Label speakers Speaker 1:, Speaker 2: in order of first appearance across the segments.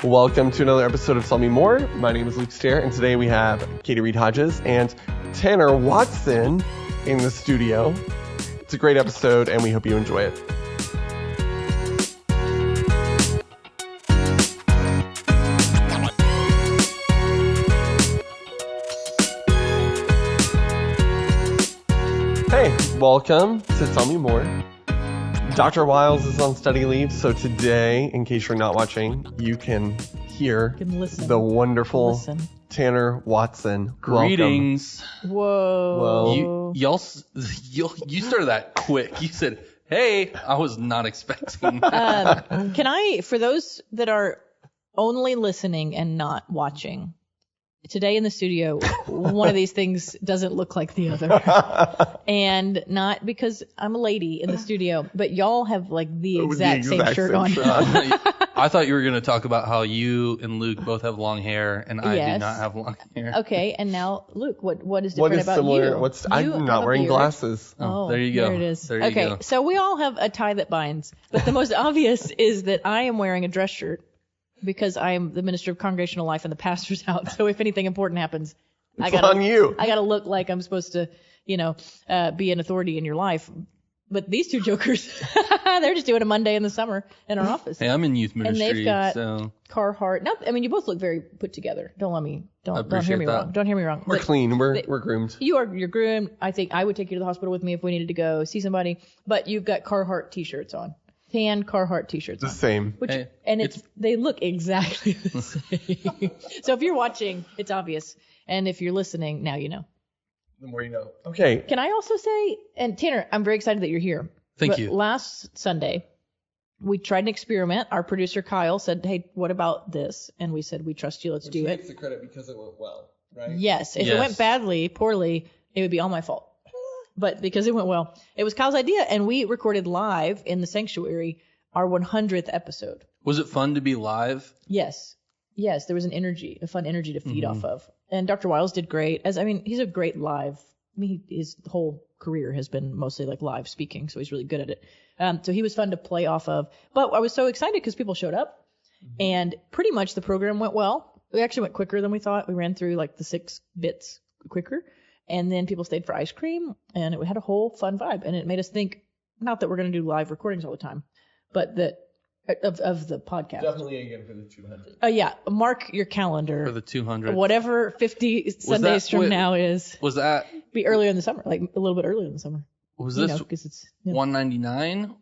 Speaker 1: Welcome to another episode of Tell Me More. My name is Luke Stair, and today we have Katie Reed Hodges and Tanner Watson in the studio. It's a great episode, and we hope you enjoy it. Hey, welcome to Tell Me More. Dr. Wiles is on study leave, so today, in case you're not watching, you can hear the wonderful Tanner Watson.
Speaker 2: Greetings.
Speaker 1: Welcome.
Speaker 3: Whoa.
Speaker 2: You started that quick. You said, hey, I was not expecting.
Speaker 3: Can I, for those that are only listening and not watching, today in the studio, one of these things doesn't look like the other. And not because I'm a lady in the studio, but y'all have like the exact same shirt on.
Speaker 2: I thought you were going to talk about how you and Luke both have long hair and I do not have long hair.
Speaker 3: Okay, and now Luke, what is different about you?
Speaker 1: I'm not wearing glasses.
Speaker 3: Oh,
Speaker 2: there you go.
Speaker 3: There it is.
Speaker 2: There you go.
Speaker 3: So we all have a tie that binds, but the most obvious is that I am wearing a dress shirt because I am the minister of congregational life and the pastor's out. So if anything important happens, I gotta look like I'm supposed to, be an authority in your life. But these two jokers, they're just doing a Monday in the summer in our office.
Speaker 2: Hey, I'm in youth ministry.
Speaker 3: And they've got
Speaker 2: so.
Speaker 3: Carhartt. You both look very put together. Don't hear me wrong. Don't hear me wrong.
Speaker 1: We're clean. We're groomed.
Speaker 3: You're groomed. I think I would take you to the hospital with me if we needed to go see somebody. But you've got Carhartt t-shirts on. Tan Carhartt t-shirts on.
Speaker 1: The same.
Speaker 3: They look exactly the same. So if you're watching, it's obvious. And if you're listening, now you know.
Speaker 1: The more you know. Okay.
Speaker 3: Can I also say, and Tanner, I'm very excited that you're here.
Speaker 2: Thank you.
Speaker 3: Last Sunday, we tried an experiment. Our producer, Kyle, said, hey, what about this? And we said, we trust you. Let's do it.
Speaker 1: Which takes the credit because it went well, right?
Speaker 3: Yes. If it went poorly, it would be all my fault. But because it went well, it was Kyle's idea. And we recorded live in the sanctuary our 100th episode.
Speaker 2: Was it fun to be live?
Speaker 3: Yes. Yes, there was a fun energy to feed off of. And Dr. Wiles did great. He's a great live. His whole career has been mostly like live speaking, so he's really good at it. So he was fun to play off of. But I was so excited because people showed up, and pretty much the program went well. We actually went quicker than we thought. We ran through like the 6 bits quicker, and then people stayed for ice cream, and it had a whole fun vibe. And it made us think, not that we're going to do live recordings all the time, but that of the podcast.
Speaker 1: Definitely again for the 200.
Speaker 3: Yeah, mark your calendar.
Speaker 2: For the 200.
Speaker 3: Whatever 50 Sundays from now is.
Speaker 2: Was that?
Speaker 3: Be earlier in the summer, like a little bit earlier in the summer.
Speaker 2: Was this 199?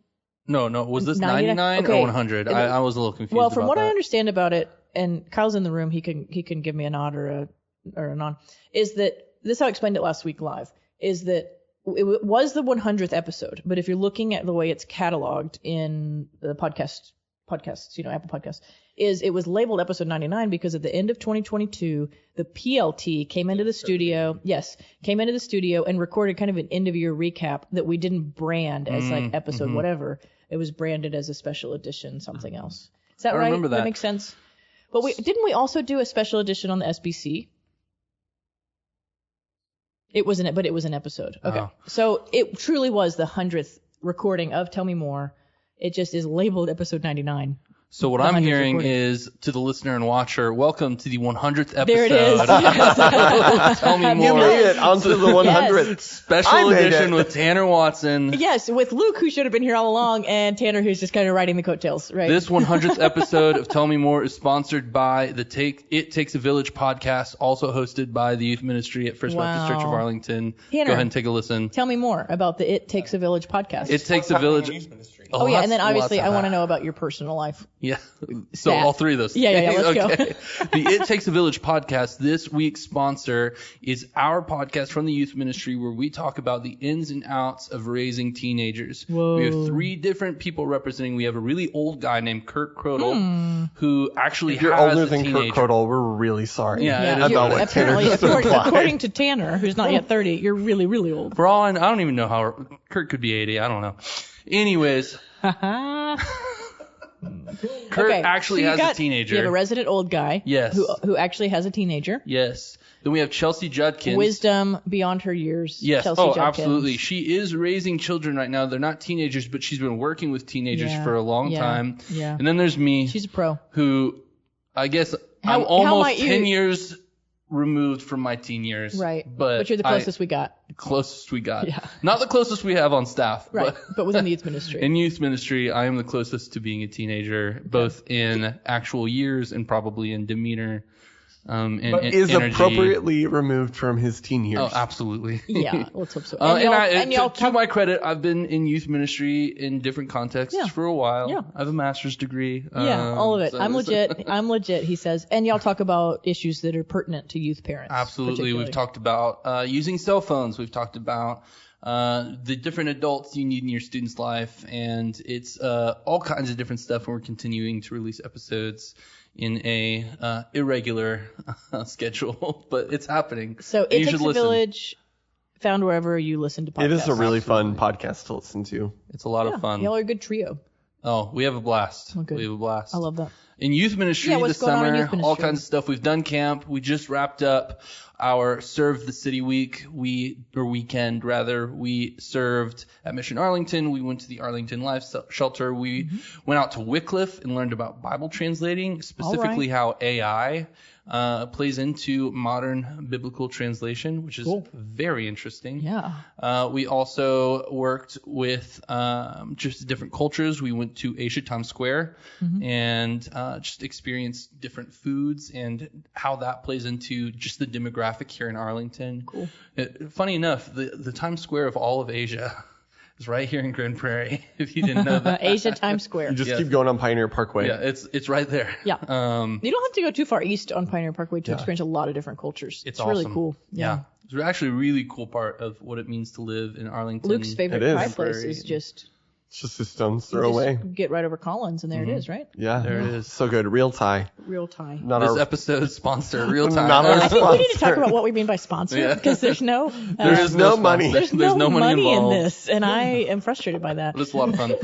Speaker 2: No. Was this 99 or 100? I was a little confused.
Speaker 3: Well, from what I understand about it, and Kyle's in the room, he can give me a nod or a nod. Is that this? Is how I explained it last week live. Is that it was the 100th episode, but if you're looking at the way it's cataloged in the podcasts, Apple Podcasts, it was labeled episode 99 because at the end of 2022, the PLT came into the studio. Yes, came into the studio and recorded kind of an end of year recap that we didn't brand as like episode whatever. It was branded as a special edition, something else. Is that right?
Speaker 2: I remember that.
Speaker 3: That makes sense. But didn't we also do a special edition on the SBC? It wasn't, but it was an episode. Okay.
Speaker 2: Oh.
Speaker 3: So it truly was the 100th recording of Tell Me More. It just is labeled episode 99.
Speaker 2: So what I'm hearing is, to the listener and watcher, welcome to the 100th episode.
Speaker 3: There it is.
Speaker 2: Tell me more.
Speaker 1: You made it onto the 100th.
Speaker 3: Yes.
Speaker 2: Special edition with Tanner Watson.
Speaker 3: Yes, with Luke, who should have been here all along, and Tanner, who's just kind of riding the coattails, right?
Speaker 2: This 100th episode of Tell Me More is sponsored by the It Takes a Village podcast, also hosted by the Youth Ministry at First Baptist Church of Arlington.
Speaker 3: Tanner,
Speaker 2: go ahead and take a listen.
Speaker 3: Tell me more about the It Takes a Village podcast.
Speaker 2: It Takes a Village.
Speaker 3: Oh yeah, and then obviously I want to know about your personal life.
Speaker 2: Yeah. So all three of those.
Speaker 3: Yeah, let's go.
Speaker 2: The It Takes a Village podcast, this week's sponsor is our podcast from the Youth Ministry where we talk about the ins and outs of raising teenagers.
Speaker 3: Whoa.
Speaker 2: We have 3 different people representing. We have a really old guy named Kurt Crodel who actually
Speaker 1: if you're
Speaker 2: has
Speaker 1: older
Speaker 2: a
Speaker 1: than
Speaker 2: teenager.
Speaker 1: Kurt Crodel, we're really sorry.
Speaker 2: Yeah,
Speaker 1: about what Tanner just implied.
Speaker 3: According to Tanner, who's not yet 30, you're really, really old.
Speaker 2: For all I don't even know how Kurt could be 80. I don't know. Anyways. Kurt actually has a teenager.
Speaker 3: You have a resident old guy.
Speaker 2: Yes.
Speaker 3: Who actually has a teenager.
Speaker 2: Yes. Then we have Chelsea Judkins.
Speaker 3: Wisdom beyond her years.
Speaker 2: Yes.
Speaker 3: Chelsea Judkins.
Speaker 2: Absolutely. She is raising children right now. They're not teenagers, but she's been working with teenagers for a long time.
Speaker 3: Yeah.
Speaker 2: And then there's me.
Speaker 3: She's a pro.
Speaker 2: Who I guess
Speaker 3: How
Speaker 2: I'm almost
Speaker 3: might you-
Speaker 2: 10 years removed from my teen years.
Speaker 3: Right.
Speaker 2: But
Speaker 3: you're the closest we got.
Speaker 2: Closest we got.
Speaker 3: Yeah.
Speaker 2: Not the closest we have on staff.
Speaker 3: Right. But within the youth ministry.
Speaker 2: In youth ministry, I am the closest to being a teenager, both in actual years and probably in demeanor. And
Speaker 1: is
Speaker 2: energy.
Speaker 1: appropriately removed from his teen years.
Speaker 2: Oh, absolutely.
Speaker 3: Yeah, let's hope so.
Speaker 2: To my credit, I've been in youth ministry in different contexts for a while.
Speaker 3: Yeah.
Speaker 2: I have a master's degree.
Speaker 3: Yeah, all of it. I'm legit, he says. And y'all talk about issues that are pertinent to youth parents.
Speaker 2: Absolutely. We've talked about using cell phones. We've talked about the different adults you need in your student's life. And it's all kinds of different stuff. And we're continuing to release episodes in a irregular schedule, but it's happening.
Speaker 3: So It Takes a Village, found wherever you listen to podcasts.
Speaker 1: It is a really fun podcast to listen to.
Speaker 2: It's a lot of fun.
Speaker 3: Y'all are a good trio.
Speaker 2: Oh, we have a blast.
Speaker 3: Oh, good.
Speaker 2: We have a blast.
Speaker 3: I love that.
Speaker 2: In youth ministry
Speaker 3: what's
Speaker 2: this
Speaker 3: going on in
Speaker 2: summer,
Speaker 3: youth ministry?
Speaker 2: all kinds of stuff. We've done camp. We just wrapped up our Serve the City week. Weekend. We served at Mission Arlington. We went to the Arlington Life Shelter. We went out to Wycliffe and learned about Bible translating, specifically how AI plays into modern biblical translation, which is very interesting.
Speaker 3: Yeah.
Speaker 2: We also worked with just different cultures. We went to Asia Times Square and just experienced different foods and how that plays into just the demographic here in Arlington.
Speaker 3: Cool.
Speaker 2: Funny enough, the Times Square of all of Asia is right here in Grand Prairie, if you didn't know that.
Speaker 3: Asia Times Square.
Speaker 1: You just keep going on Pioneer Parkway.
Speaker 2: Yeah, it's right there.
Speaker 3: Yeah. You don't have to go too far east on Pioneer Parkway to experience a lot of different cultures. It's
Speaker 2: awesome.
Speaker 3: really cool.
Speaker 2: Yeah. It's actually a really cool part of what it means to live in Arlington.
Speaker 3: Luke's favorite
Speaker 1: It is.
Speaker 3: pie place is just...
Speaker 1: It's just a stone's throw away.
Speaker 3: Get right over Collins, and there it is, right?
Speaker 1: Yeah.
Speaker 2: There it is.
Speaker 1: So good. Real Thai.
Speaker 3: Real Thai.
Speaker 1: Not
Speaker 2: This
Speaker 1: our
Speaker 2: episode's sponsor, Real Time.
Speaker 1: Not our
Speaker 3: I think we need to
Speaker 1: sponsor.
Speaker 3: talk about what we mean by sponsor, because there's no...
Speaker 1: There's no money.
Speaker 3: There's
Speaker 2: no
Speaker 3: no money in
Speaker 2: involved.
Speaker 3: this, and I am frustrated by that.
Speaker 2: But it's a lot of fun.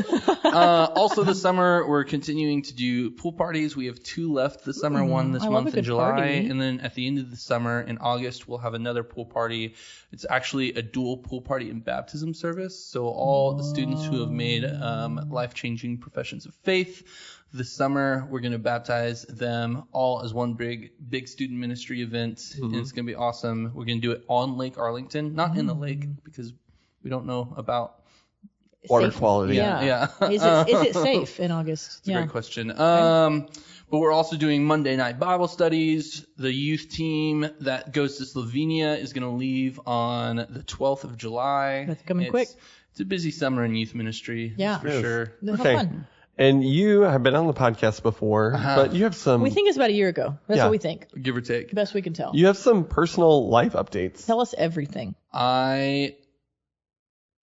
Speaker 2: Also this summer, we're continuing to do pool parties. We have 2 left this summer, one this
Speaker 3: I love
Speaker 2: month
Speaker 3: a
Speaker 2: in
Speaker 3: good
Speaker 2: July.
Speaker 3: party.
Speaker 2: And then at the end of the summer, in August, we'll have another pool party. It's actually a dual pool party and baptism service. So all the students who have made life-changing professions of faith this summer, we're going to baptize them all as one big student ministry event. And it's going to be awesome. We're going to do it on Lake Arlington, not in the lake, because we don't know about
Speaker 1: water
Speaker 3: Safe.
Speaker 1: quality.
Speaker 2: Yeah.
Speaker 3: Is it safe in August?
Speaker 2: It's a great question. But we're also doing Monday night Bible studies. The youth team that goes to Slovenia is going to leave on the 12th of July.
Speaker 3: That's coming quick.
Speaker 2: It's a busy summer in youth ministry.
Speaker 3: Yeah.
Speaker 2: That's for sure.
Speaker 3: Have
Speaker 1: Okay.
Speaker 3: fun.
Speaker 1: And you have been on the podcast before, but you have some.
Speaker 3: We think it's about a year ago. That's
Speaker 1: Yeah.
Speaker 3: what we think.
Speaker 2: Give or take.
Speaker 3: Best we can tell.
Speaker 1: You have some personal life updates.
Speaker 3: Tell us everything.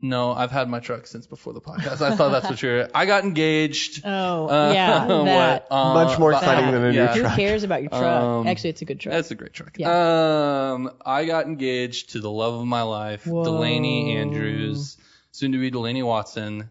Speaker 2: No, I've had my truck since before the podcast. I thought that's what you're. I got engaged.
Speaker 3: Oh, yeah, that.
Speaker 1: Much more exciting than a new
Speaker 3: Who
Speaker 1: truck.
Speaker 3: cares about your truck? Actually, it's a good truck.
Speaker 2: That's a great truck.
Speaker 3: Yeah.
Speaker 2: I got engaged to the love of my life, Delaney Andrews, soon to be Delaney Watson.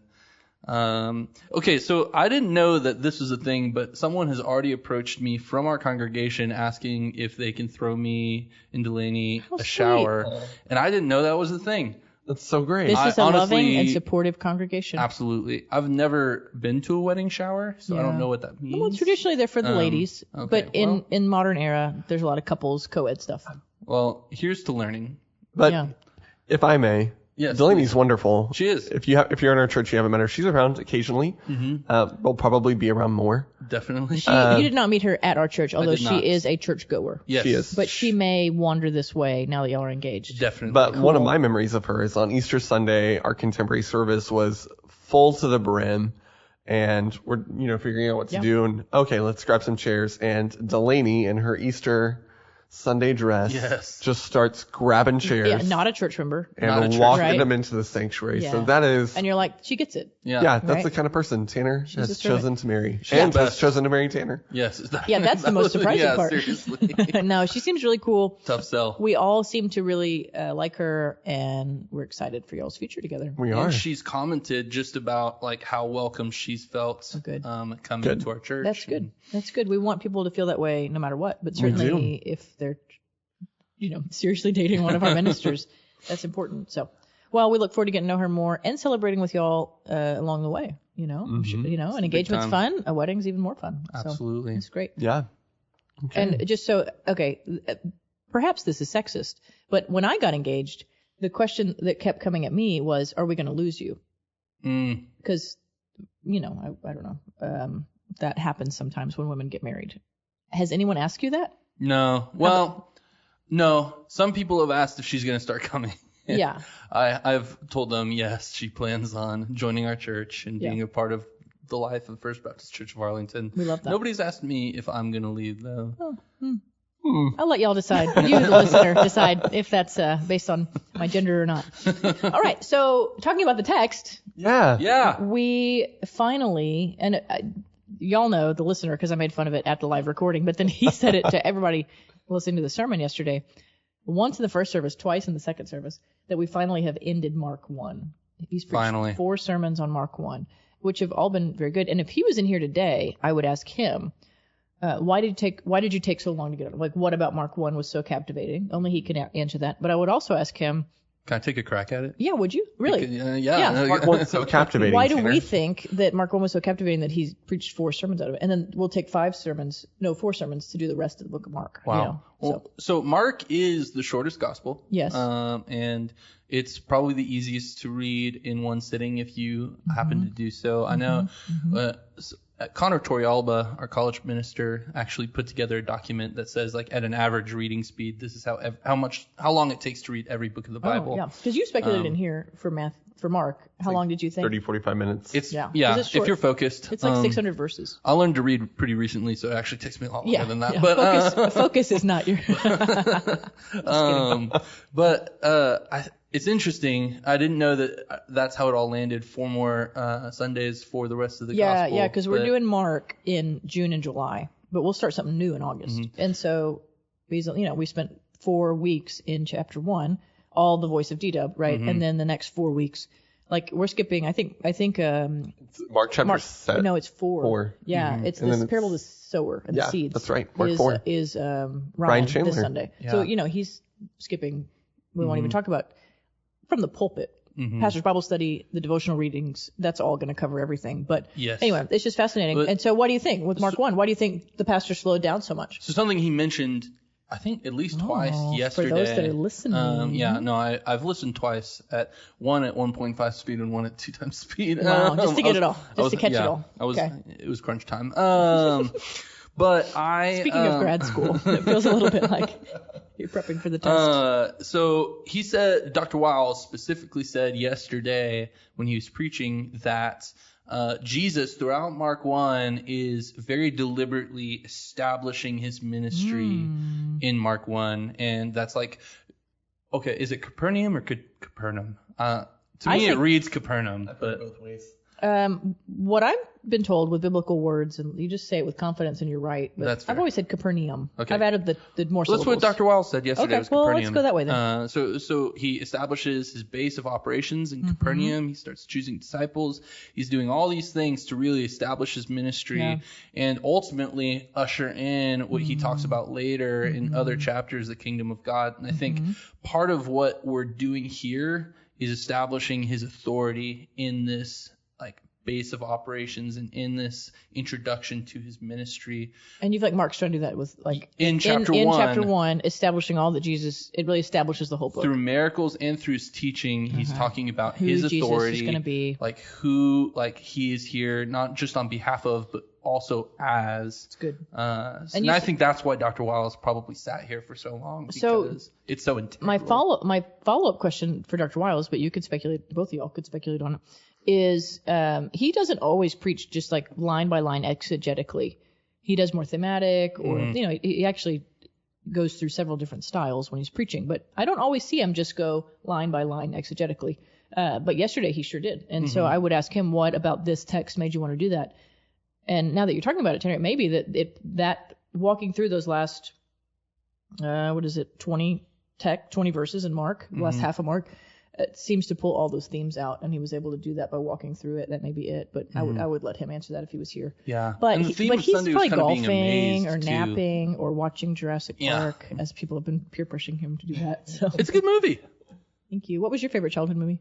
Speaker 2: Okay, so I didn't know that this was a thing, but someone has already approached me from our congregation asking if they can throw me and Delaney a shower, and I didn't know that was a thing.
Speaker 1: That's so great.
Speaker 3: This is a
Speaker 2: honestly-
Speaker 3: loving and supportive congregation.
Speaker 2: Absolutely. I've never been to a wedding shower, so I don't know what that means.
Speaker 3: Well, traditionally they're for the ladies,
Speaker 2: okay,
Speaker 3: but in modern era, there's a lot of couples co-ed stuff.
Speaker 2: Well, here's to learning.
Speaker 1: But
Speaker 3: Yeah.
Speaker 1: if I may,
Speaker 2: Yes,
Speaker 1: Delaney's wonderful.
Speaker 2: She is.
Speaker 1: If you're in our church, you haven't met her. She's around occasionally. We'll probably be around more.
Speaker 2: Definitely.
Speaker 3: You did not meet her at our church, although
Speaker 2: did
Speaker 3: she
Speaker 2: not.
Speaker 3: is a church goer.
Speaker 2: Yes.
Speaker 1: She is.
Speaker 3: But she may wander this way now that y'all are engaged.
Speaker 2: Definitely.
Speaker 1: But one of my memories of her is on Easter Sunday, our contemporary service was full to the brim, and we're figuring out what to do. And okay, let's grab some chairs. And Delaney in her Easter Sunday dress just starts grabbing chairs.
Speaker 3: Yeah, not a church member.
Speaker 2: Not a
Speaker 1: and
Speaker 2: church,
Speaker 1: walking
Speaker 3: right?
Speaker 1: them into the sanctuary.
Speaker 3: Yeah.
Speaker 1: So that is,
Speaker 3: And you're like, she gets it.
Speaker 1: that's
Speaker 3: Right.
Speaker 1: the kind of person Tanner
Speaker 3: a
Speaker 1: has
Speaker 3: servant.
Speaker 1: chosen to marry, and has chosen to marry Tanner.
Speaker 2: Yes.
Speaker 3: Yeah, that's the most surprising part.
Speaker 2: Seriously.
Speaker 3: No, she seems really cool.
Speaker 2: Tough sell.
Speaker 3: We all seem to really like her, and we're excited for y'all's future together.
Speaker 1: We are.
Speaker 2: And she's commented just about like how welcome she's felt
Speaker 3: good.
Speaker 2: coming to our church.
Speaker 3: That's good. That's good. We want people to feel that way no matter what, but certainly if they're, seriously dating one of our ministers, that's important. So, well, we look forward to getting to know her more and celebrating with y'all along the way. An engagement's
Speaker 2: time.
Speaker 3: fun. A wedding's even more fun.
Speaker 2: Absolutely.
Speaker 3: So, it's great.
Speaker 1: Yeah.
Speaker 3: Okay. And just so, perhaps this is sexist, but when I got engaged, the question that kept coming at me was, are we going to lose you? Because, I don't know. That happens sometimes when women get married. Has anyone asked you that?
Speaker 2: No. Well, no. Some people have asked if she's going to start coming.
Speaker 3: Yeah.
Speaker 2: I've told them, yes, she plans on joining our church and being a part of the life of First Baptist Church of Arlington.
Speaker 3: We love that.
Speaker 2: Nobody's asked me if I'm going to leave, though.
Speaker 3: I'll let y'all decide. You, the listener, decide if that's based on my gender or not. All right. So talking about the text.
Speaker 1: Yeah.
Speaker 3: We finally, and y'all know the listener because I made fun of it at the live recording, but then he said it to everybody listening to the sermon yesterday. Once in the first service, twice in the second service, that we finally have ended Mark 1. He's preached 4 sermons on Mark 1, which have all been very good. And if he was in here today, I would ask him, why did you take so long to get on? Like, what about Mark 1 was so captivating? Only he can answer that. But I would also ask him,
Speaker 2: can I take a crack at it?
Speaker 3: Yeah, would you? Really?
Speaker 2: Yeah.
Speaker 1: Mark 1's so captivating.
Speaker 3: Why do we think that Mark 1 was so captivating that he's preached 4 sermons out of it? And then we'll take 4 sermons to do the rest of the book of Mark.
Speaker 2: Wow. So Mark is the shortest gospel.
Speaker 3: Yes.
Speaker 2: And it's probably the easiest to read in one sitting if you happen to do so. I know Connor Torrealba, our college minister, actually put together a document that says, like, at an average reading speed, this is how long it takes to read every book of the Bible.
Speaker 3: Oh, yeah. Because you speculated in here for Mark. How long did you think?
Speaker 1: 30, 45 minutes.
Speaker 2: It's if you're focused.
Speaker 3: It's like 600 verses.
Speaker 2: I learned to read pretty recently, so it actually takes me a lot longer than that. Yeah. But
Speaker 3: focus is not your.
Speaker 2: It's interesting. I didn't know that that's how it all landed. 4 more Sundays for the rest of the gospel.
Speaker 3: Yeah, because we're doing Mark in June and July, but we'll start something new in August. And so, we spent 4 weeks in chapter 1, all the voice of D-Dub, right? And then the next 4 weeks, like, we're skipping. I think.
Speaker 1: Mark chapter 7.
Speaker 3: No, it's 4. 4. Yeah, it's this parable of the sower and the seeds.
Speaker 1: That's right. Mark 4
Speaker 3: is Ryan
Speaker 1: Chandler
Speaker 3: this Sunday. Yeah. So he's skipping. We won't even talk about. From the pulpit, pastor's Bible study, the devotional readings, that's all going to cover everything. But anyway, it's just fascinating. And so what do you think with Mark 1? Why do you think the pastor slowed down so much?
Speaker 2: So something he mentioned, I think at least twice yesterday.
Speaker 3: For those that are listening.
Speaker 2: I've listened twice, one at 1.5 speed and one at 2 times speed.
Speaker 3: Wow, just to get it all. Just to catch it all.
Speaker 2: It was crunch time. But
Speaker 3: Speaking of grad school, it feels a little bit like you're prepping for the test.
Speaker 2: So he said, Dr. Wiles specifically said yesterday when he was preaching that Jesus, throughout Mark 1, is very deliberately establishing his ministry in Mark 1. And that's like, okay, is it Capernaum or Capernaum? To me, it reads Capernaum. But both ways.
Speaker 3: What I've been told with biblical words, and you just say it with confidence and you're right, but I've always said Capernaum. Okay. I've added the more syllables.
Speaker 2: That's what Dr. Wiles said yesterday.
Speaker 3: Okay, well, let's go that way then.
Speaker 2: So he establishes his base of operations in Capernaum. He starts choosing disciples. He's doing all these things to really establish his ministry and ultimately usher in what he talks about later in other chapters, the kingdom of God. And I think part of what we're doing here is establishing his authority in this base of operations and in this introduction to his ministry.
Speaker 3: And you feel like Mark's trying to do that with
Speaker 2: in chapter 1.
Speaker 3: In chapter 1, establishing all that Jesus, it really establishes the whole book.
Speaker 2: Through miracles and through his teaching, he's talking about his authority.
Speaker 3: Jesus is going to be.
Speaker 2: Who he is here, not just on behalf of, but also as.
Speaker 3: It's good.
Speaker 2: And I think that's why Dr. Wiles probably sat here for so long, because it's so integral.
Speaker 3: My follow-up question for Dr. Wiles, but you could speculate, both of y'all could speculate on it, is he doesn't always preach just like line by line exegetically. He does more thematic, or he actually goes through several different styles when he's preaching. But I don't always see him just go line by line exegetically. But yesterday he sure did, and so I would ask him, what about this text made you want to do that? And now that you're talking about it, Tanner, it may be that walking through those last 20 verses in Mark, last half of Mark. It seems to pull all those themes out, and he was able to do that by walking through it. That may be it, but I would let him answer that if he was here.
Speaker 2: Yeah,
Speaker 3: but he's probably golfing or napping or watching Jurassic Park, as people have been peer pressuring him to do that. So
Speaker 2: it's a good movie.
Speaker 3: Thank you. What was your favorite childhood movie?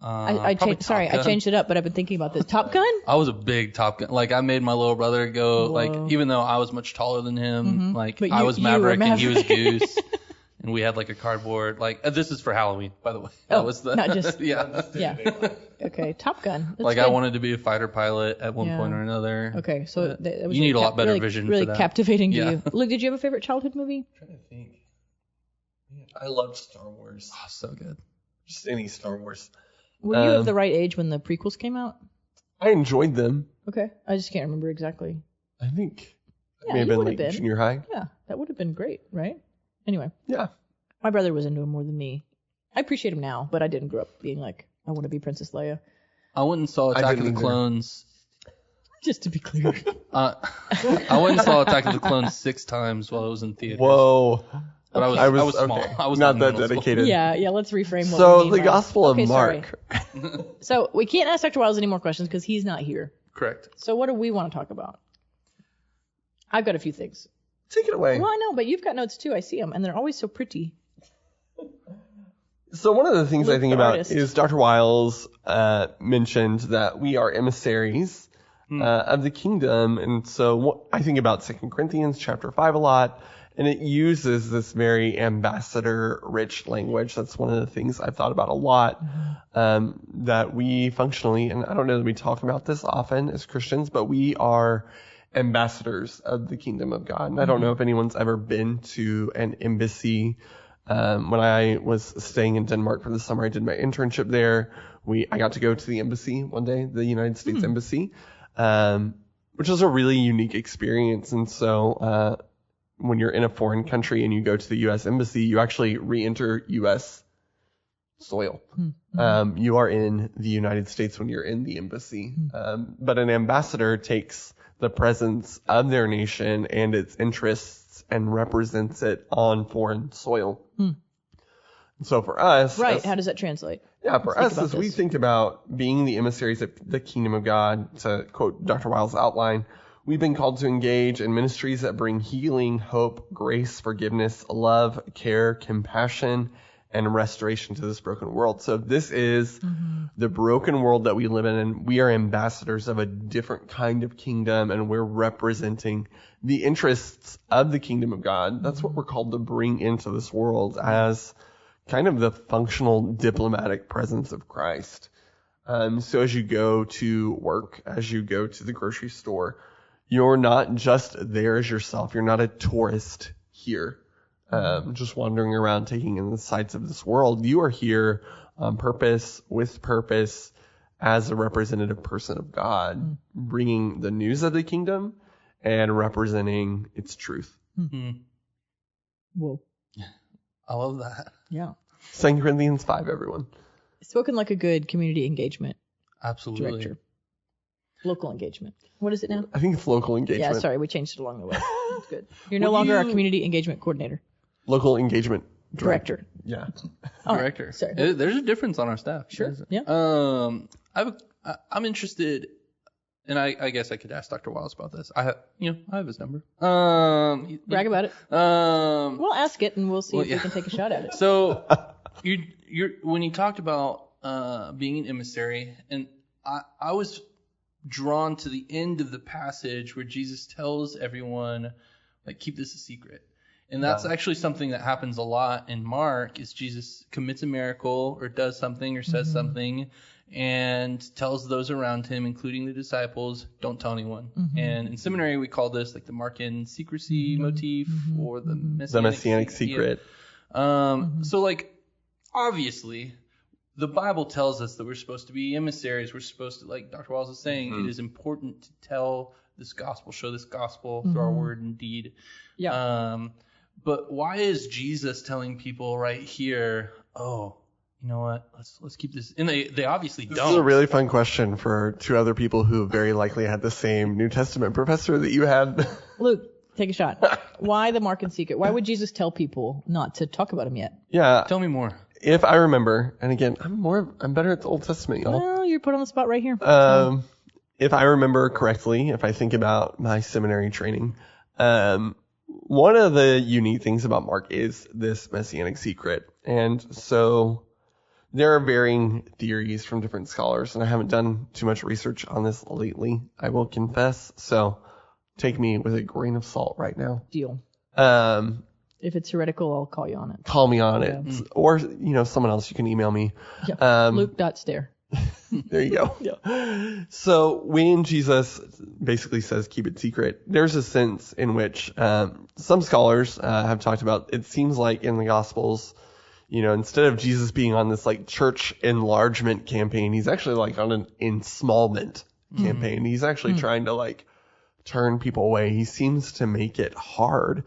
Speaker 3: I changed it up, but I've been thinking about this. Top Gun?
Speaker 2: I was a big Top Gun. Like, I made my little brother go, like, even though I was much taller than him, like, I was Maverick and he was Goose. And we had, like, a cardboard, like, this is for Halloween, by the way. That was the,
Speaker 3: not just,
Speaker 2: yeah.
Speaker 3: Okay, Top Gun. That's
Speaker 2: like,
Speaker 3: good.
Speaker 2: I wanted to be a fighter pilot at one point or another.
Speaker 3: Okay, so that was
Speaker 2: you need a lot better vision
Speaker 3: really
Speaker 2: for that.
Speaker 3: Captivating to you. Luke, did you have a favorite childhood movie?
Speaker 1: I'm trying to think. Man, I loved Star Wars.
Speaker 2: Oh, so good.
Speaker 1: Just any Star Wars.
Speaker 3: Were you of the right age when the prequels came out?
Speaker 1: I enjoyed them.
Speaker 3: Okay, I just can't remember exactly.
Speaker 1: I think
Speaker 3: Yeah,
Speaker 1: may have
Speaker 3: you
Speaker 1: been
Speaker 3: would've
Speaker 1: like junior high.
Speaker 3: Yeah, that would have been great, right? Anyway,
Speaker 1: Yeah.
Speaker 3: my brother was into him more than me. I appreciate him now, but I didn't grow up being like, I want to be Princess Leia.
Speaker 2: I went and saw Attack of the
Speaker 1: didn't either.
Speaker 2: Clones.
Speaker 3: Just to be clear.
Speaker 2: I went and saw Attack of the Clones 6 times while it was in theaters.
Speaker 1: Whoa.
Speaker 2: But I was small.
Speaker 1: okay.
Speaker 2: I was
Speaker 1: not
Speaker 2: in
Speaker 1: that
Speaker 2: middle school.
Speaker 1: dedicated.
Speaker 3: Yeah, let's reframe what
Speaker 1: So
Speaker 3: we mean
Speaker 1: the
Speaker 3: by-
Speaker 1: Gospel of
Speaker 3: Okay, sorry.
Speaker 1: Mark.
Speaker 3: So we can't ask Dr. Wiles any more questions because he's not here.
Speaker 2: Correct.
Speaker 3: So what do we want to talk about? I've got a few things.
Speaker 1: Take it away.
Speaker 3: Well, I know, but you've got notes too. I see them, and they're always so pretty.
Speaker 1: So one of the things
Speaker 3: Luke,
Speaker 1: I think
Speaker 3: the
Speaker 1: about
Speaker 3: artist.
Speaker 1: is Dr. Wiles mentioned that we are emissaries of the kingdom. And so I think about 2 Corinthians chapter 5 a lot, and it uses this very ambassador-rich language. That's one of the things I've thought about a lot, that we functionally, and I don't know that we talk about this often as Christians, but we are ambassadors of the kingdom of God. And I don't know if anyone's ever been to an embassy. When I was staying in Denmark for the summer, I did my internship there. I got to go to the embassy one day, the United States Embassy, which was a really unique experience. And so, when you're in a foreign country and you go to the U.S. Embassy, you actually re-enter U.S. soil. You are in the United States when you're in the embassy. But an ambassador takes the presence of their nation and its interests and represents it on foreign soil. So for us,
Speaker 3: Right. How does that translate?
Speaker 1: yeah, for
Speaker 3: Let's
Speaker 1: us,
Speaker 3: think about
Speaker 1: as we
Speaker 3: this.
Speaker 1: think about being the emissaries of the kingdom of God, to quote Dr. Wiles' outline, we've been called to engage in ministries that bring healing, hope, grace, forgiveness, love, care, compassion, and restoration to this broken world. So this is the broken world that we live in, and we are ambassadors of a different kind of kingdom, and we're representing the interests of the kingdom of God. That's what we're called to bring into this world as kind of the functional diplomatic presence of Christ. So as you go to work, as you go to the grocery store, you're not just there as yourself. You're not a tourist here, just wandering around taking in the sights of this world. You are here on purpose, with purpose, as a representative person of God, bringing the news of the kingdom and representing its truth.
Speaker 3: Whoa.
Speaker 2: I love that.
Speaker 3: Yeah.
Speaker 1: 2 Corinthians 5, everyone.
Speaker 3: Spoken like a good community engagement
Speaker 2: Absolutely.
Speaker 3: director. Local engagement. What is it now?
Speaker 1: I think it's local engagement.
Speaker 3: Yeah, sorry, we changed it along the way. That's good. You're no longer our community engagement coordinator.
Speaker 1: Local engagement
Speaker 3: Director.
Speaker 1: Yeah.
Speaker 3: All right,
Speaker 2: Director.
Speaker 3: sorry.
Speaker 2: There's a difference on our staff.
Speaker 3: Sure. Yeah.
Speaker 2: I'm interested, and I guess I could ask Dr. Wiles about this. I have his number.
Speaker 3: Brag about it. We'll ask it and we'll see if we
Speaker 2: yeah.
Speaker 3: can take a shot at it.
Speaker 2: So you're when you talked about being an emissary, and I was drawn to the end of the passage where Jesus tells everyone, like, keep this a secret. And that's actually something that happens a lot in Mark, is Jesus commits a miracle or does something or says something and tells those around him, including the disciples, don't tell anyone. And in seminary, we call this like the Markan secrecy motif or the messianic
Speaker 1: secret.
Speaker 2: So, like, obviously, the Bible tells us that we're supposed to be emissaries. We're supposed to, like Dr. Wiles is saying, it is important to tell this gospel, show this gospel through our word and deed.
Speaker 3: Yeah.
Speaker 2: But why is Jesus telling people right here, oh, you know what, let's keep this? And they obviously
Speaker 1: This
Speaker 2: don't.
Speaker 1: is a really fun question for two other people who very likely had the same New Testament professor that you had.
Speaker 3: Luke, take a shot. Why the Markan secret? Why would Jesus tell people not to talk about him yet?
Speaker 1: Yeah.
Speaker 2: Tell me more.
Speaker 1: If I remember, and again, I'm better at the Old Testament, y'all.
Speaker 3: Well, you're put on the spot right here.
Speaker 1: If I remember correctly, if I think about my seminary training, one of the unique things about Mark is this messianic secret. And so there are varying theories from different scholars, and I haven't done too much research on this lately, I will confess. So take me with a grain of salt right now.
Speaker 3: Deal. If it's heretical, I'll call you on it.
Speaker 1: Call me on it. Or, someone else, you can email me.
Speaker 3: Yeah. Luke.stare.
Speaker 1: There you go.
Speaker 3: Yeah.
Speaker 1: So when Jesus basically says keep it secret, there's a sense in which some scholars have talked about, it seems like in the Gospels, instead of Jesus being on this like church enlargement campaign, he's actually like on an ensmallment campaign. He's actually trying to like turn people away. He seems to make it hard.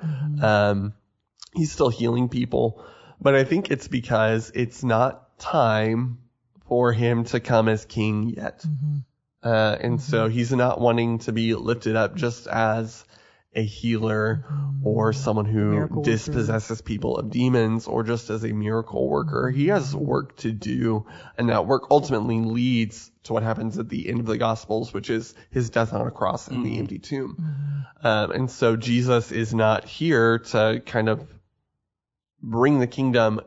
Speaker 1: He's still healing people, but I think it's because it's not time for him to come as king yet. And so he's not wanting to be lifted up just as a healer or someone who
Speaker 3: Miracle
Speaker 1: dispossesses people of demons or just as a miracle worker. He has work to do, and that work ultimately leads to what happens at the end of the Gospels, which is his death on a cross and the empty tomb. And so Jesus is not here to kind of bring the kingdom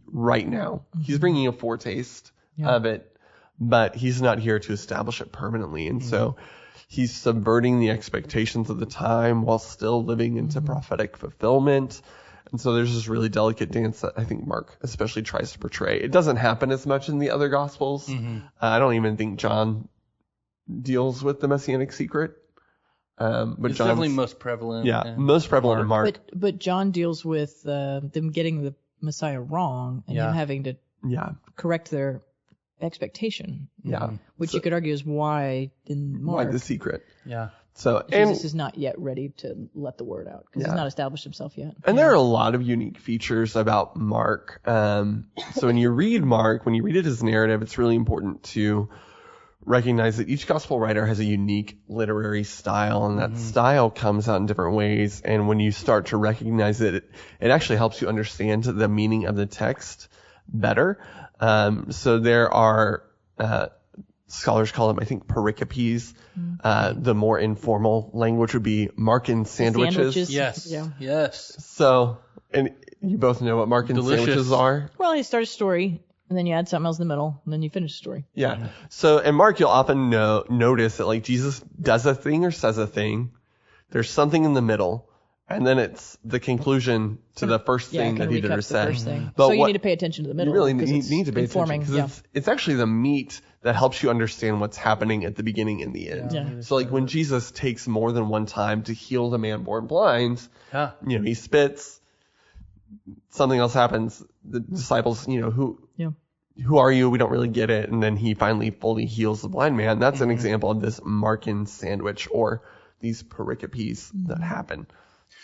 Speaker 1: right now. He's bringing a foretaste of it, but he's not here to establish it permanently. And so he's subverting the expectations of the time while still living into prophetic fulfillment. And so there's this really delicate dance that I think Mark especially tries to portray. It doesn't happen as much in the other Gospels. I don't even think John deals with the Messianic secret. But
Speaker 2: it's
Speaker 1: John's
Speaker 2: definitely most prevalent.
Speaker 1: Yeah, most prevalent in Mark.
Speaker 3: But John deals with them getting the Messiah wrong and him having to correct their expectation. Which you could argue is why in Mark.
Speaker 1: Why the secret.
Speaker 2: Yeah.
Speaker 1: So
Speaker 3: Jesus is not yet ready to let the word out because he's not established himself yet.
Speaker 1: And there are a lot of unique features about Mark. So when you read Mark, when you read it as narrative, it's really important to recognize that each gospel writer has a unique literary style, and that style comes out in different ways. And when you start to recognize it, it actually helps you understand the meaning of the text better. So there are scholars call them, I think, pericopes. The more informal language would be Markan sandwiches.
Speaker 2: Yes.
Speaker 3: Yeah.
Speaker 2: Yes.
Speaker 1: So, and you both know what Markan sandwiches are.
Speaker 3: Well, you start a story, and then you add something else in the middle, and then you finish the story.
Speaker 1: Yeah. So, in Mark, you'll often notice that like Jesus does a thing or says a thing. There's something in the middle, and then it's the conclusion to the first thing that he did or said.
Speaker 3: But so you need to pay attention to the middle.
Speaker 1: You really need to pay attention because it's actually the meat that helps you understand what's happening at the beginning and the end.
Speaker 3: Yeah.
Speaker 1: So like when Jesus takes more than one time to heal the man born blind, he spits, something else happens. The disciples, who are you? We don't really get it. And then he finally fully heals the blind man. That's an example of this Markan sandwich or these pericopes that happen.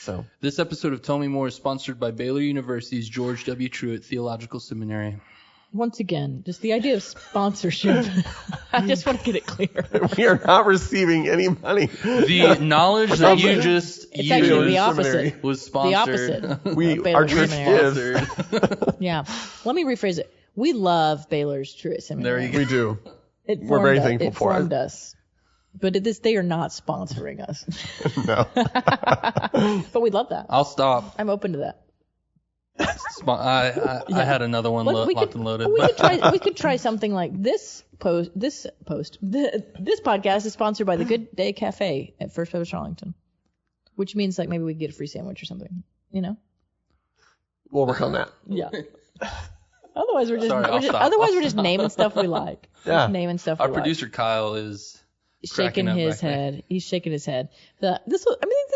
Speaker 1: So
Speaker 2: this episode of Tell Me More is sponsored by Baylor University's George W. Truett Theological Seminary.
Speaker 3: Once again, just the idea of sponsorship. I just want to get it clear.
Speaker 1: We are not receiving any money.
Speaker 2: The knowledge that you just
Speaker 3: used actually the opposite.
Speaker 2: Was sponsored.
Speaker 3: The opposite.
Speaker 1: Our church gives.
Speaker 3: Yeah. Let me rephrase it. We love Baylor's Truett Seminary.
Speaker 1: We do.
Speaker 3: We're
Speaker 1: very thankful for it.
Speaker 3: It formed us. But they are not sponsoring us.
Speaker 1: No.
Speaker 3: But we love that.
Speaker 2: I'll stop.
Speaker 3: I'm open to that.
Speaker 2: I had another one locked and loaded.
Speaker 3: We could try something like this post. This podcast is sponsored by the Good Day Cafe at First Baptist Arlington, which means like maybe we could get a free sandwich or something.
Speaker 1: We'll work on that.
Speaker 3: Yeah. Otherwise, we're just naming stuff we like.
Speaker 1: Yeah.
Speaker 3: Naming stuff.
Speaker 2: Our producer Kyle is
Speaker 3: shaking his head. He's shaking his head.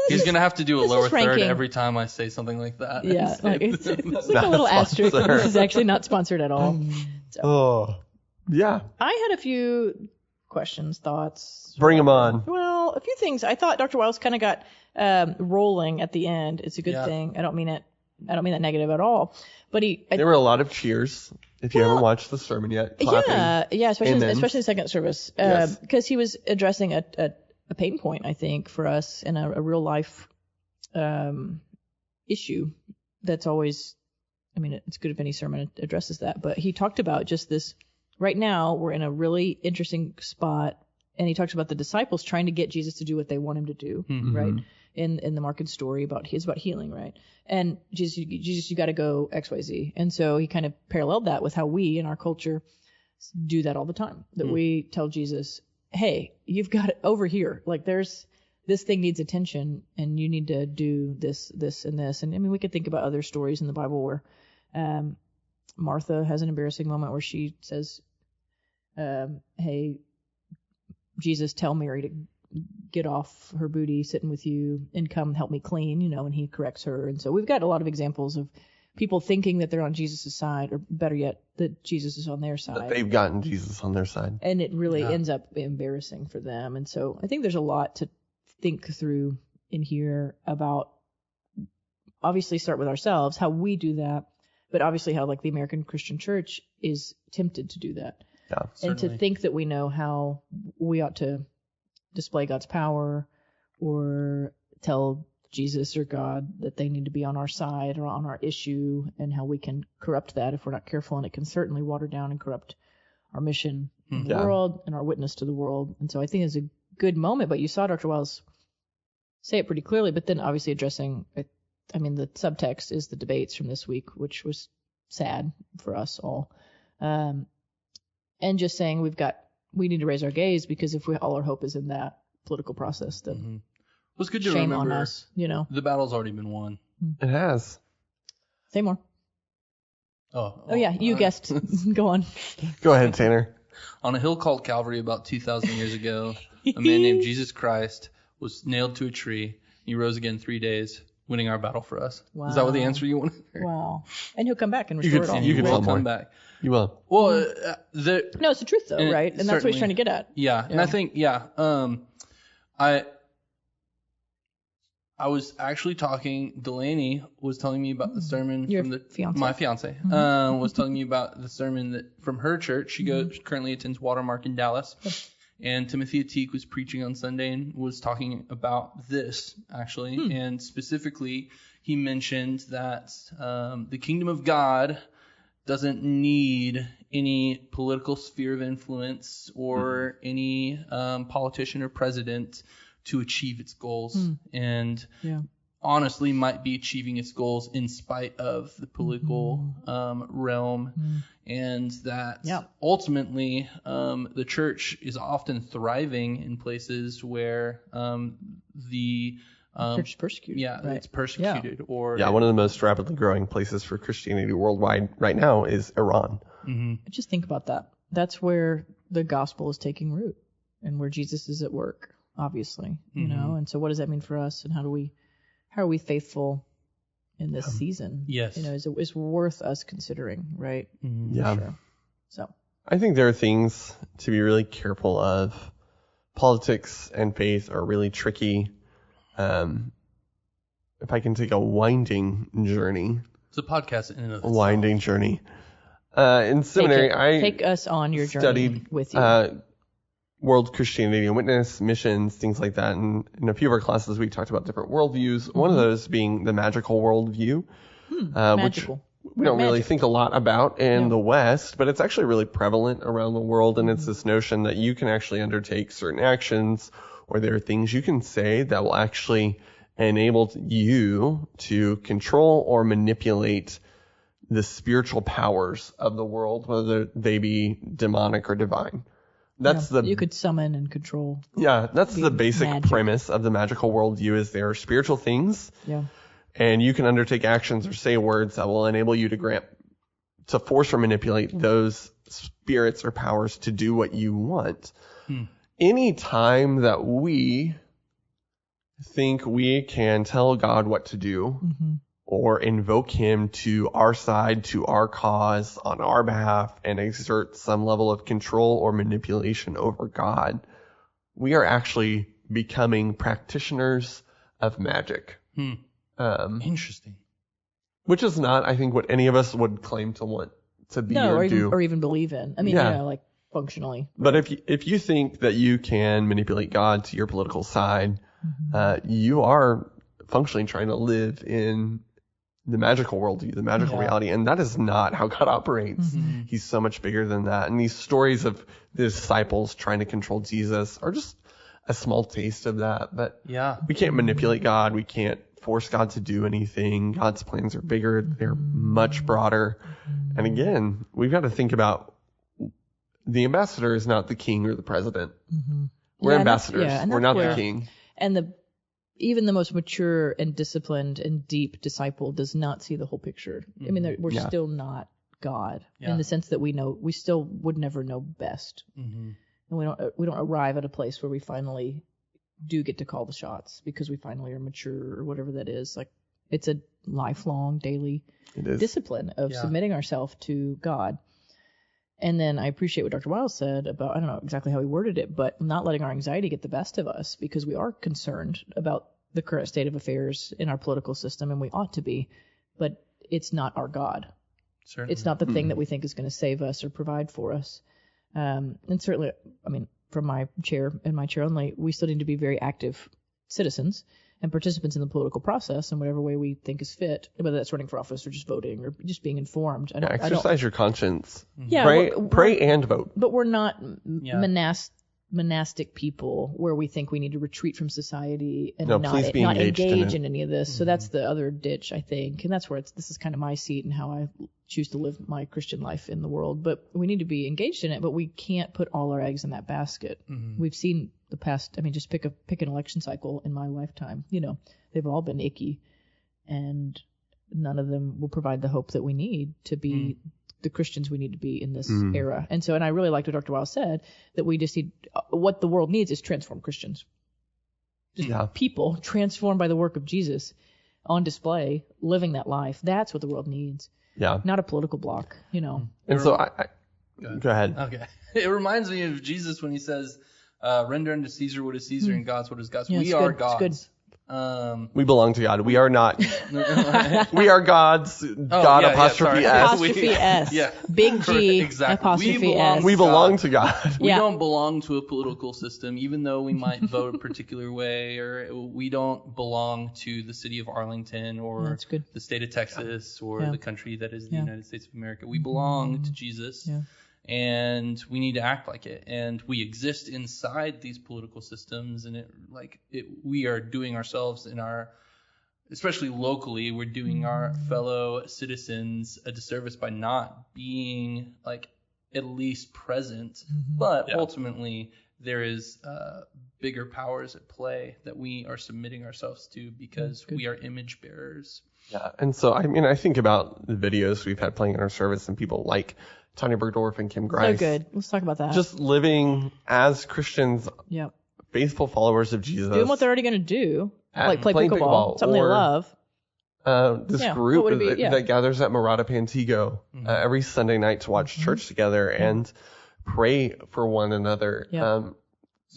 Speaker 2: He's going to have to do a lower third every time I say something like that.
Speaker 3: Yeah. It's like a little asterisk. This is actually not sponsored at all. So.
Speaker 1: Oh, yeah.
Speaker 3: I had a few questions, thoughts.
Speaker 1: Bring them on.
Speaker 3: Well, a few things. I thought Dr. Wiles kind of got rolling at the end. It's a good thing. I don't mean that negative at all. But
Speaker 1: there were a lot of cheers. If you haven't watched the sermon yet, clapping.
Speaker 3: Yeah, especially the second service, because he was addressing a pain point, I think, for us in a real life issue. That's always, it's good if any sermon addresses that. But he talked about just this. Right now, we're in a really interesting spot And he talks about the disciples trying to get Jesus to do what they want him to do, right? In the Mark story about healing, right? And Jesus, you got to go X, Y, Z. And so he kind of paralleled that with how we in our culture do that all the time. That we tell Jesus, hey, you've got it over here. Like this thing needs attention, and you need to do this, this, and this. And I mean, we could think about other stories in the Bible where Martha has an embarrassing moment where she says, hey, Jesus, tell Mary to get off her booty sitting with you and come help me clean, and he corrects her. And so we've got a lot of examples of people thinking that they're on Jesus' side, or better yet, that Jesus is on their side.
Speaker 1: That they've gotten Jesus on their side.
Speaker 3: And it really ends up embarrassing for them. And so I think there's a lot to think through in here about, obviously start with ourselves, how we do that, but obviously how like the American Christian Church is tempted to do that.
Speaker 1: Yeah,
Speaker 3: and to think that we know how we ought to display God's power or tell Jesus or God that they need to be on our side or on our issue, and how we can corrupt that if we're not careful, and it can certainly water down and corrupt our mission in the world and our witness to the world. And so I think it's a good moment, but you saw Dr. Wiles say it pretty clearly, but then obviously addressing, I mean, the subtext is the debates from this week, which was sad for us all. And just saying we need to raise our gaze, because if all our hope is in that political process, then
Speaker 2: it's good to
Speaker 3: shame
Speaker 2: remember,
Speaker 3: on us,
Speaker 2: the battle's already been won.
Speaker 1: It has.
Speaker 3: Say more.
Speaker 2: Oh
Speaker 3: yeah, you guessed. Go on.
Speaker 1: Go ahead, Tanner.
Speaker 2: On a hill called Calvary about 2,000 years ago, a man named Jesus Christ was nailed to a tree. He rose again 3 days, winning our battle for us.
Speaker 3: Wow.
Speaker 2: Is that what the answer you wanted?
Speaker 3: Wow. And he'll come back and restore it all.
Speaker 1: You could
Speaker 2: will
Speaker 1: tell
Speaker 2: come
Speaker 1: more.
Speaker 2: back.
Speaker 1: You will.
Speaker 2: Well,
Speaker 3: No, it's the truth though, right? And that's what he's trying to get at.
Speaker 2: Yeah. And I think, I was actually Delaney was telling me about the sermon
Speaker 3: Your
Speaker 2: from
Speaker 3: fiance.
Speaker 2: my fiance, was telling me about the sermon that from her church. She currently attends Watermark in Dallas. And Timothy Ateek was preaching on Sunday and was talking about this, actually. And specifically, he mentioned that the kingdom of God doesn't need any political sphere of influence or any politician or president to achieve its goals. And honestly might be achieving its goals in spite of the political realm. And that ultimately the church is often thriving in places where the
Speaker 3: church is persecuted.
Speaker 2: Yeah, right. It's persecuted.
Speaker 3: Yeah.
Speaker 2: Or
Speaker 1: one of the most rapidly growing places for Christianity worldwide right now is Iran.
Speaker 3: Just think about that. That's where the gospel is taking root, and where Jesus is at work, obviously. You know, and so what does that mean for us, and how are we faithful in this season?
Speaker 2: Yes.
Speaker 3: It's worth us considering, right?
Speaker 1: Yeah.
Speaker 3: Sure. So
Speaker 1: I think there are things to be really careful of. Politics and faith are really tricky. If I can take a winding journey.
Speaker 2: It's a podcast in and of itself.
Speaker 1: Winding journey. In seminary,
Speaker 3: take us on your journey
Speaker 1: studied
Speaker 3: with you.
Speaker 1: World Christianity and Witness, missions, things like that. And in a few of our classes, we talked about different worldviews. One of those being the magical worldview, which we don't really think a lot about in the West, but it's actually really prevalent around the world. And it's this notion that you can actually undertake certain actions, or there are things you can say that will actually enable you to control or manipulate the spiritual powers of the world, whether they be demonic or divine. You
Speaker 3: could summon and control.
Speaker 1: Yeah, that's the basic
Speaker 3: magic.
Speaker 1: premise of the magical worldview, is there are spiritual things.
Speaker 3: Yeah.
Speaker 1: And you can undertake actions or say words that will enable you to force or manipulate those spirits or powers to do what you want. Any time that we think we can tell God what to do, or invoke him to our side, to our cause, on our behalf, and exert some level of control or manipulation over God, we are actually becoming practitioners of magic.
Speaker 2: Interesting.
Speaker 1: Which is not, I think, what any of us would claim to want to be or do.
Speaker 3: Or even believe in. I mean, like functionally.
Speaker 1: But if you think that you can manipulate God to your political side, you are functionally trying to live in the magical worldview, the magical reality. And that is not how God operates.
Speaker 3: Mm-hmm.
Speaker 1: He's so much bigger than that. And these stories of the disciples trying to control Jesus are just a small taste of that. But we can't manipulate God. We can't force God to do anything. God's plans are bigger. They're much broader. And again, we've got to think about the ambassador is not the king or the president. We're ambassadors. We're not the king.
Speaker 3: And even the most mature and disciplined and deep disciple does not see the whole picture. I mean, we're still not God in the sense that we still would never know best. And we don't arrive at a place where we finally do get to call the shots because we finally are mature or whatever that is. Like, it's a lifelong daily discipline of submitting ourselves to God. And then I appreciate what Dr. Wiles said about, I don't know exactly how he worded it, but not letting our anxiety get the best of us because we are concerned about the current state of affairs in our political system, and we ought to be, but it's not our God. Certainly. It's not the thing that we think is going to save us or provide for us. And certainly, I mean, from my chair and my chair only, we still need to be very active citizens and participants in the political process in whatever way we think is fit, whether that's running for office or just voting or just being informed.
Speaker 1: Exercise your conscience.
Speaker 3: Yeah,
Speaker 1: pray and vote.
Speaker 3: But we're not monastic people where we think we need to retreat from society and not engage in any of this. So that's the other ditch, I think. And that's where this is kind of my seat and how I choose to live my Christian life in the world. But we need to be engaged in it, but we can't put all our eggs in that basket. We've seen the past, I mean, just pick an election cycle in my lifetime. You know, they've all been icky, and none of them will provide the hope that we need to be the Christians we need to be in this era. And I really liked what Dr. Wiles said, that we just need, what the world needs is transformed Christians. Just people transformed by the work of Jesus on display, living that life. That's what the world needs. Yeah. Not a political block, you know.
Speaker 1: And so go ahead.
Speaker 2: Okay. It reminds me of Jesus when he says, render unto Caesar what is Caesar and God's what is God's. We are gods. It's good.
Speaker 1: We belong to God. We are not. We are gods. God apostrophe S.
Speaker 3: Apostrophe S. Yeah. Big G.
Speaker 2: Exactly.
Speaker 3: Apostrophe S.
Speaker 1: We belong to God.
Speaker 2: We don't belong to a political system, even though we might vote a particular way, or we don't belong to the city of Arlington or the state of Texas or the country that is the United States of America. We belong to Jesus. Yeah. And we need to act like it. And we exist inside these political systems, and we are doing ourselves especially locally, we're doing our fellow citizens a disservice by not being at least present. But ultimately, there is bigger powers at play that we are submitting ourselves to because we are image bearers.
Speaker 1: Yeah. And so, I mean, I think about the videos we've had playing in our service and people like Tanya Bergdorf and Kim Grice.
Speaker 3: So good. Let's talk about that.
Speaker 1: Just living as Christians, faithful followers of Jesus.
Speaker 3: Doing what they're already going to do, like play pickleball, something they love.
Speaker 1: This group that gathers at Murata Pantego every Sunday night to watch church together and pray for one another.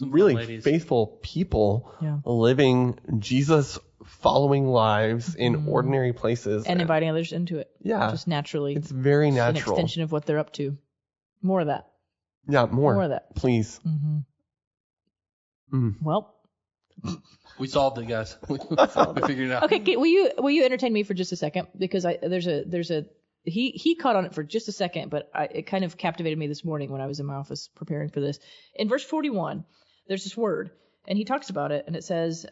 Speaker 1: Really faithful people living Jesus following lives in ordinary places.
Speaker 3: And inviting others into it. Yeah. Just naturally.
Speaker 1: It's very natural.
Speaker 3: An extension of what they're up to. More of that.
Speaker 1: Yeah, more of that. Please.
Speaker 3: Well.
Speaker 2: We solved it, guys. We figured it out.
Speaker 3: Okay, will you entertain me for just a second? Because he caught on it for just a second, but it kind of captivated me this morning when I was in my office preparing for this. In verse 41, there's this word. And he talks about it, and it says,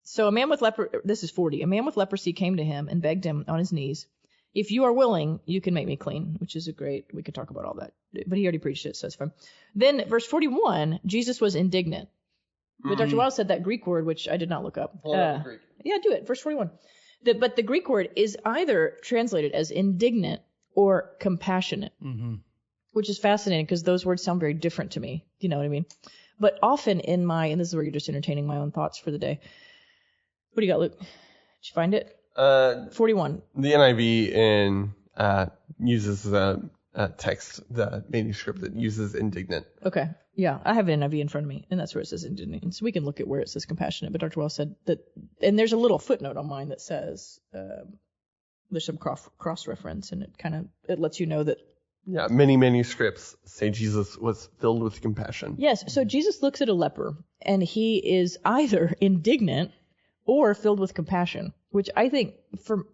Speaker 3: so a man with this is 40. A man with leprosy came to him and begged him on his knees, if you are willing, you can make me clean, which is we could talk about all that. But he already preached it, so it's fine. Then verse 41, Jesus was indignant. But Dr. Wiles said that Greek word, which I did not look up.
Speaker 2: Greek.
Speaker 3: Yeah, do it. Verse 41. But the Greek word is either translated as indignant or compassionate. Which is fascinating because those words sound very different to me. You know what I mean? But often and this is where you're just entertaining my own thoughts for the day. What do you got, Luke? Did you find it? 41.
Speaker 1: The NIV uses the text, the manuscript that uses indignant.
Speaker 3: Okay. Yeah, I have an NIV in front of me, and that's where it says indignant. So we can look at where it says compassionate. But Dr. Wiles said that, and there's a little footnote on mine that says there's some cross-reference, and it lets you know that.
Speaker 1: Yeah, many manuscripts say Jesus was filled with compassion.
Speaker 3: Yes, so Jesus looks at a leper, and he is either indignant or filled with compassion, which I think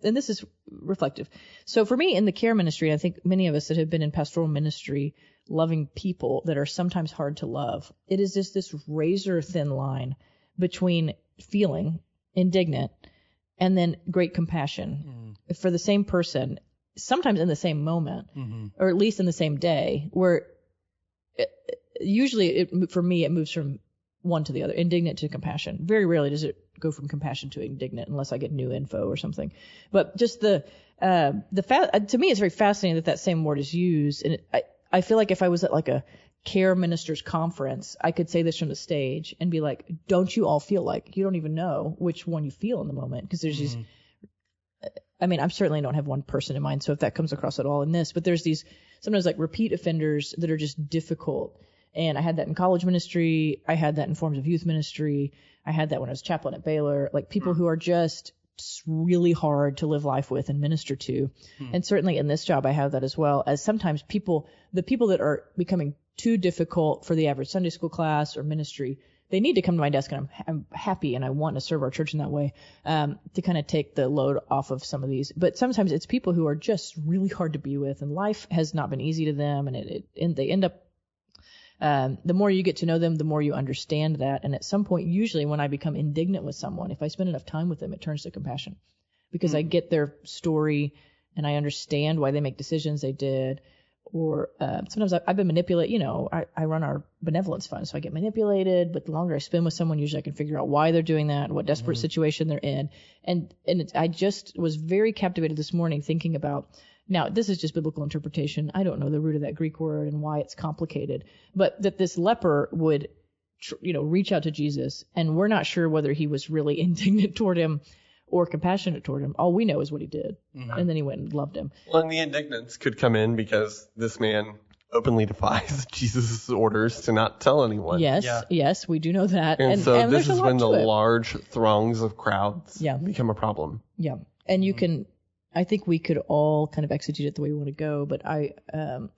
Speaker 3: and this is reflective. So for me in the care ministry, I think many of us that have been in pastoral ministry, loving people that are sometimes hard to love, it is just this razor thin line between feeling indignant and then great compassion for the same person, sometimes in the same moment, or at least in the same day, where usually for me it moves from one to the other, indignant to compassion. Very rarely does it go from compassion to indignant unless I get new info or something. But just to me, it's very fascinating that same word is used. And I feel like if I was at like a care ministers conference, I could say this from the stage and be like, don't you all feel like you don't even know which one you feel in the moment? Because there's these, I mean, I certainly don't have one person in mind. So if that comes across at all in this, but there's these sometimes like repeat offenders that are just difficult. And I had that in college ministry. I had that in forms of youth ministry. I had that when I was chaplain at Baylor, like people who are just really hard to live life with and minister to. And certainly in this job, I have that as well, as sometimes the people that are becoming too difficult for the average Sunday school class or ministry, they need to come to my desk, and I'm happy and I want to serve our church in that way, to kind of take the load off of some of these. But sometimes it's people who are just really hard to be with, and life has not been easy to them, and they end up, the more you get to know them, the more you understand that. And at some point, usually when I become indignant with someone, if I spend enough time with them, it turns to compassion, because I get their story and I understand why they make decisions they did. Or sometimes I've been manipulated. I run our benevolence fund, so I get manipulated. But the longer I spend with someone, usually I can figure out why they're doing that, what desperate situation they're in. And I just was very captivated this morning thinking about, now this is just biblical interpretation. I don't know the root of that Greek word and why it's complicated, but that this leper would, reach out to Jesus, and we're not sure whether he was really indignant toward him or compassionate toward him. All we know is what he did. And then he went and loved him.
Speaker 1: Well, and the indignance could come in because this man openly defies Jesus' orders to not tell anyone.
Speaker 3: Yes, we do know that.
Speaker 1: And so this is when the large throngs of crowds become a problem. Yeah.
Speaker 3: And you can, I think we could all kind of exegete it the way we want to go, but I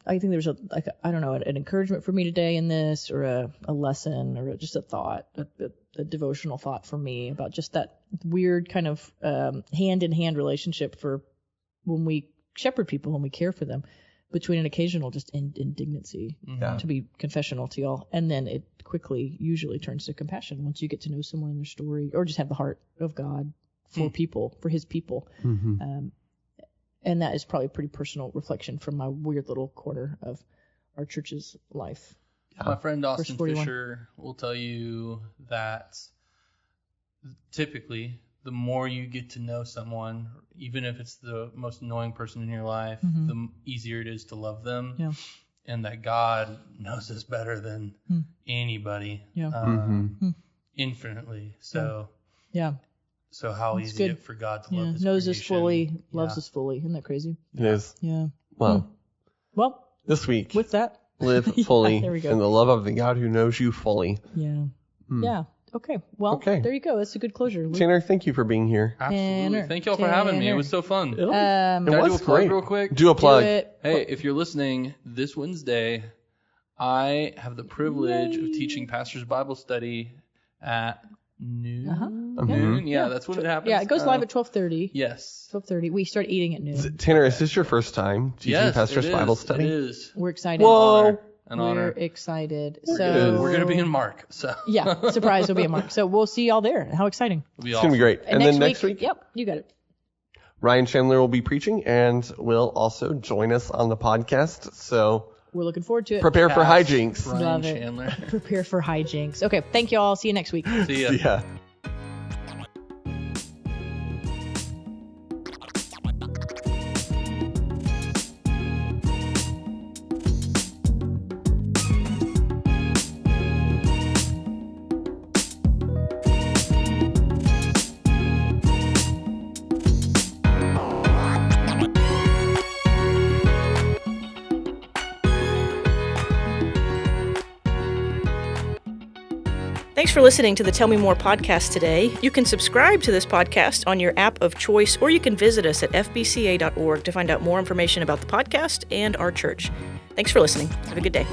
Speaker 3: think there's an encouragement for me today in this, or a lesson, or just a thought, a devotional thought for me about just that weird kind of hand-in-hand relationship for when we shepherd people, when we care for them, between an occasional just indignancy, to be confessional to y'all, and then it quickly usually turns to compassion once you get to know someone and their story, or just have the heart of God for people, for his people. And that is probably a pretty personal reflection from my weird little corner of our church's life.
Speaker 2: My friend Austin Fisher will tell you that typically the more you get to know someone, even if it's the most annoying person in your life, the easier it is to love them. Yeah. And that God knows us better than anybody, infinitely. So, So how easy is it for God to love His
Speaker 3: knows
Speaker 2: creation?
Speaker 3: us fully, loves us fully. Isn't that crazy?
Speaker 1: It is.
Speaker 3: Yeah.
Speaker 1: Well, this week,
Speaker 3: with that,
Speaker 1: live fully in the love of the God who knows you fully.
Speaker 3: Yeah. Yeah. Okay. Well, there you go. That's a good closure. Luke.
Speaker 1: Tanner, thank you for being here.
Speaker 2: Absolutely. Thank you all for having me. It was so fun.
Speaker 1: It
Speaker 2: Can I do a plug real quick?
Speaker 1: Do a plug.
Speaker 2: Hey, if you're listening, this Wednesday, I have the privilege of teaching Pastor's Bible Study at noon. Noon? Yeah, that's when it happens.
Speaker 3: Yeah, it goes live at 12:30.
Speaker 2: Yes.
Speaker 3: 12:30. We start eating at noon.
Speaker 1: Tanner, is this your first time teaching Pastor's Bible Study?
Speaker 2: It is.
Speaker 3: We're excited.
Speaker 1: Whoa.
Speaker 2: An honor.
Speaker 3: We're excited.
Speaker 1: Good.
Speaker 2: We're going to be in Mark. So
Speaker 3: yeah, surprise, we'll be in Mark. So we'll see y'all there. How exciting.
Speaker 2: It'll be
Speaker 1: It's going to be great. And then next week?
Speaker 3: Yep, you got it.
Speaker 1: Ryan Chandler will be preaching and will also join us on the podcast. So
Speaker 3: we're looking forward to it.
Speaker 1: Prepare for hijinks.
Speaker 2: Ryan Chandler.
Speaker 3: Prepare for hijinks. Okay, thank you all. See you next week.
Speaker 2: See ya.
Speaker 1: See ya.
Speaker 4: Thanks for listening to the Tell Me More podcast today. You can subscribe to this podcast on your app of choice, or you can visit us at fbca.org to find out more information about the podcast and our church. Thanks for listening. Have a good day.